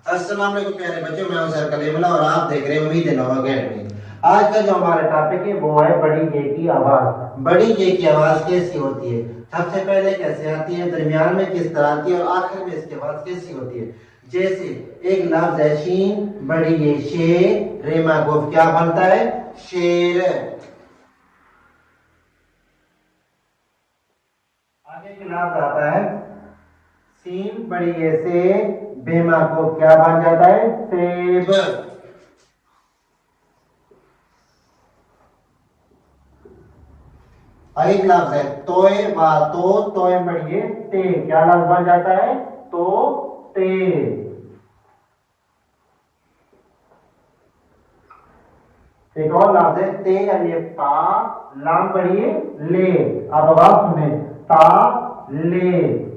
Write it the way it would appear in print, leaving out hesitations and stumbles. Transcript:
अस्सलाम वालेकुम प्यारे बच्चों, मैं हूं सर कलीमुल्ला और आप देख रहे हैं उम्मीद नवा अकेडमी। आज का जो हमारा टॉपिक है वो है बड़ी जे की आवाज। बड़ी जे की आवाज कैसी होती है, सबसे पहले कैसे आती है, दरमियान में किस तरह आती है और आखिर में इसकी आवाज कैसी होती है। जैसे एक लफ्ज है शीन, बड़ी ये शेर, रेमा गुफ क्या बनता है, शेर। आगे एक लफ्ज आता है सीन, बड़ी ये से, बेमा को क्या बन जाता है, सेब। एक लफ्ज है तोए वा तो, तोए बढ़िए ते, क्या लफ्ज बन जाता है, तो ते। एक और लफ्ज है ते अलिफ ता, लाम बढ़िए ले। अब आप सुने ता ले।